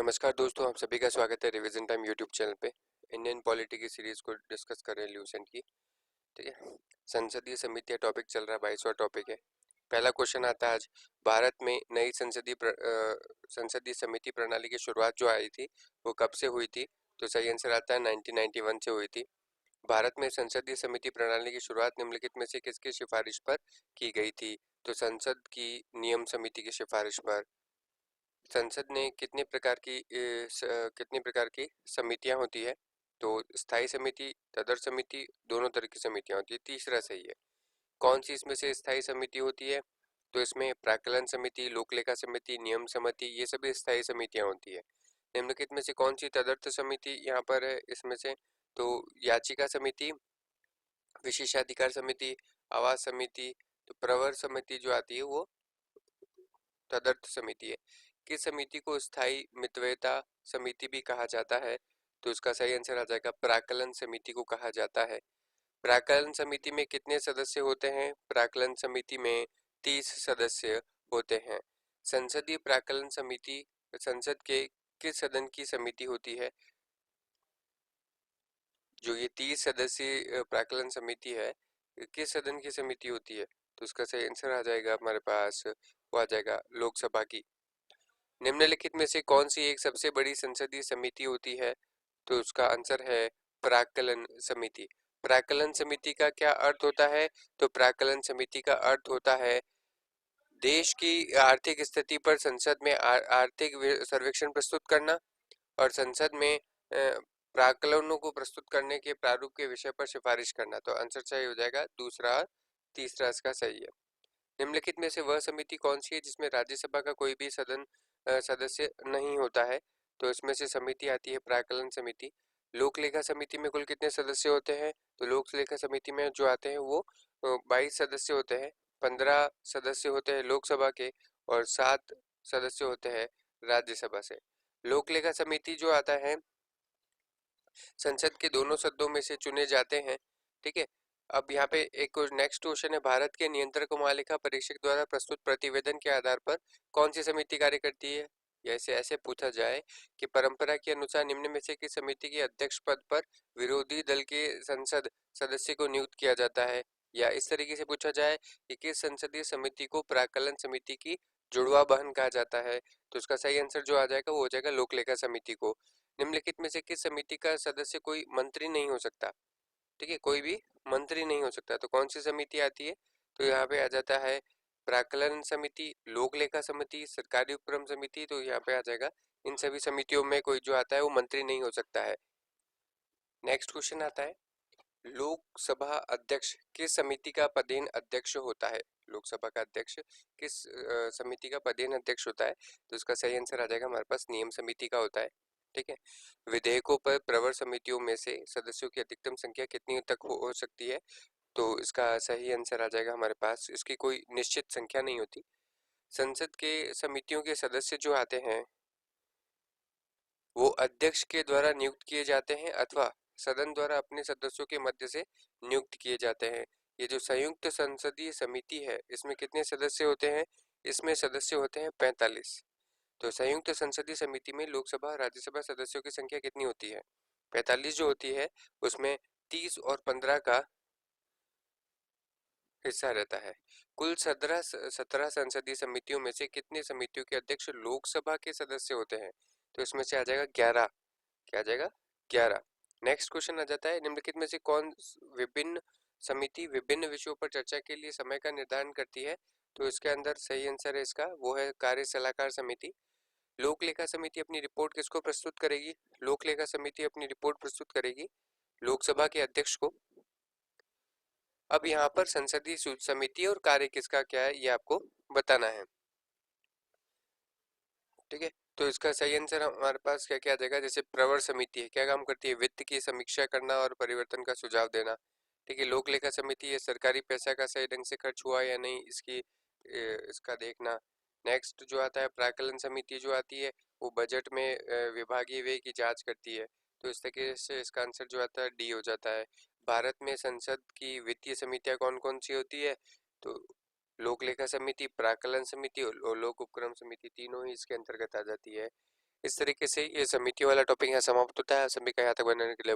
नमस्कार दोस्तों, आप सभी का स्वागत है रिवीजन टाइम यूट्यूब चैनल पे। इंडियन पॉलिटी की सीरीज को डिस्कस कर रहे हैं ल्यूसेंट की। ठीक है, संसदीय समितियां टॉपिक चल रहा है, 22वां टॉपिक है। पहला क्वेश्चन आता है आज, भारत में नई संसदीय समिति प्रणाली की शुरुआत जो आई थी वो कब से हुई थी? तो सही आंसर आता है 1991 से हुई थी। भारत में संसदीय समिति प्रणाली की शुरुआत निम्नलिखित में से किसकी सिफारिश पर की गई थी? तो संसद की नियम समिति की सिफारिश पर। संसद ने कितनी प्रकार की समितियां होती है? तो स्थायी समिति, तदर समिति, दोनों तरह की समितियां होती है। तीसरा सही है। कौन सी इसमें से स्थायी समिति होती है? तो इसमें प्राक्कलन समिति, लोक लेखा समिति, नियम समिति, ये सभी स्थायी समितियां होती है। निम्नलिखित में से कौन सी तदर्थ समिति यहाँ पर है इसमें से? तो याचिका समिति, विशेषाधिकार समिति, आवास समिति, तो प्रवर समिति जो आती है वो तदर्थ समिति है। किस समिति को स्थायी मितव्ययता समिति भी कहा जाता है? तो इसका सही आंसर आ जाएगा प्राक्कलन समिति को कहा जाता है। प्राक्कलन समिति में कितने सदस्य होते हैं? प्राक्कलन समिति में 30 सदस्य होते हैं। संसदीय प्राक्कलन समिति संसद के किस सदन की समिति होती है? जो ये 30 सदस्यीय प्राक्कलन समिति है, किस सदन की समिति होती है? तो उसका सही आंसर आ जाएगा हमारे पास, वो आ जाएगा लोकसभा की। निम्नलिखित में से कौन सी एक सबसे बड़ी संसदीय समिति होती है? तो उसका आंसर है प्राक्कलन समिति। प्राक्कलन समिति का क्या अर्थ होता है? तो प्राक्कलन समिति का अर्थ होता है देश की आर्थिक स्थिति पर संसद में आर्थिक सर्वेक्षण प्रस्तुत करना और संसद में प्राक्कलनों को प्रस्तुत करने के प्रारूप के विषय पर सिफारिश करना। तो आंसर सही हो जाएगा दूसरा और तीसरा इसका सही है। निम्नलिखित में से वह समिति कौन सी है जिसमें राज्यसभा का कोई भी सदस्य नहीं होता है? तो इसमें से समिति आती है प्राक्कलन समिति। लोक लेखा समिति में कुल कितने सदस्य होते हैं? तो लोक लेखा समिति में जो आते हैं वो 22 सदस्य होते हैं। 15 सदस्य होते हैं लोकसभा के और 7 सदस्य होते हैं राज्यसभा से। लोक लेखा समिति जो आता है संसद के दोनों सदनों में से चुने जाते हैं। ठीक है, अब यहाँ पे एक नेक्स्ट क्वेश्चन है, भारत के नियंत्रक महालेखा परीक्षक द्वारा प्रस्तुत प्रतिवेदन के आधार पर कौन सी समिति कार्य करती है? ऐसे ऐसे पूछा जाए कि परंपरा के अनुसार निम्न में से किस समिति के अध्यक्ष पद पर विरोधी दल के संसद सदस्य को नियुक्त किया जाता है? या इस तरीके से पूछा जाए कि किस संसदीय समिति को प्राक्कलन समिति की जुड़वा बहन कहा जाता है? तो उसका सही आंसर जो आ जाएगा वो हो जाएगा लोक लेखा समिति को। निम्नलिखित में से किस समिति का सदस्य कोई मंत्री नहीं हो सकता? ठीक है, कोई भी मंत्री नहीं हो सकता। तो कौन सी समिति आती है? तो यहाँ पे आ जाता है प्राक्कलन समिति, लोक लेखा समिति, सरकारी उपक्रम समिति। तो यहाँ पे आ जाएगा इन सभी समितियों में कोई जो आता है वो मंत्री नहीं हो सकता है। नेक्स्ट क्वेश्चन आता है, लोकसभा अध्यक्ष किस समिति का पदेन अध्यक्ष होता है? लोकसभा का अध्यक्ष किस समिति का पदेन अध्यक्ष होता है? तो इसका सही आंसर आ जाएगा हमारे पास नियम समिति का होता है। ठीक है, विधेयकों पर प्रवर समितियों में से सदस्यों की अधिकतम संख्या कितनी तक हो सकती है? तो इसका सही आंसर आ जाएगा हमारे पास, इसकी कोई निश्चित संख्या नहीं होती। संसद के समितियों के सदस्य जो आते हैं वो अध्यक्ष के द्वारा नियुक्त किए जाते हैं अथवा सदन द्वारा अपने सदस्यों के मध्य से नियुक्त किए जाते हैं। ये जो संयुक्त संसदीय समिति है इसमें कितने सदस्य होते हैं? इसमें सदस्य होते हैं 45। तो संयुक्त संसदीय समिति में लोकसभा राज्यसभा सदस्यों की संख्या कितनी होती है? 45 जो होती है उसमें 30 और 15 का हिस्सा रहता है। कुल 17 संसदीय समितियों में से कितने समितियों के अध्यक्ष लोकसभा के सदस्य होते हैं? तो इसमें से आ जाएगा 11। क्या आ जाएगा? 11। नेक्स्ट क्वेश्चन आ जाता है, निम्नलिखित में से कौन विभिन्न समिति विभिन्न विषयों पर चर्चा के लिए समय का निर्धारण करती है? तो इसके अंदर सही आंसर है इसका वो है कार्य सलाहकार समिति। लोक लेखा समिति अपनी रिपोर्ट किसको प्रस्तुत करेगी? लोक लेखा समिति अपनी रिपोर्ट प्रस्तुत करेगी लोकसभा के अध्यक्ष को। अब यहाँ पर संसदीय समिति और कार्य किसका क्या है ये आपको बताना है। ठीक है, तो इसका सही आंसर हमारे पास क्या क्या आ जाएगा? जैसे प्रवर समिति है, क्या काम करती है? वित्त की समीक्षा करना और परिवर्तन का सुझाव देना। ठीक है, लोक लेखा समिति है, सरकारी पैसा का सही ढंग से खर्च हुआ या नहीं इसका देखना। नेक्स्ट जो आता है प्राक्कलन समिति जो आती है वो बजट में विभागीय व्यय की जांच करती है। तो इस तरीके से इसका आंसर जो आता है डी हो जाता है। भारत में संसद की वित्तीय समितियां कौन कौन सी होती है? तो लोक लेखा समिति, प्राक्कलन समिति और लोक उपक्रम समिति, तीनों ही इसके अंतर्गत आ जाती है। इस तरीके से ये समिति वाला टॉपिक यहाँ समाप्त होता है। सभी का यहाँ तक बनने के लिए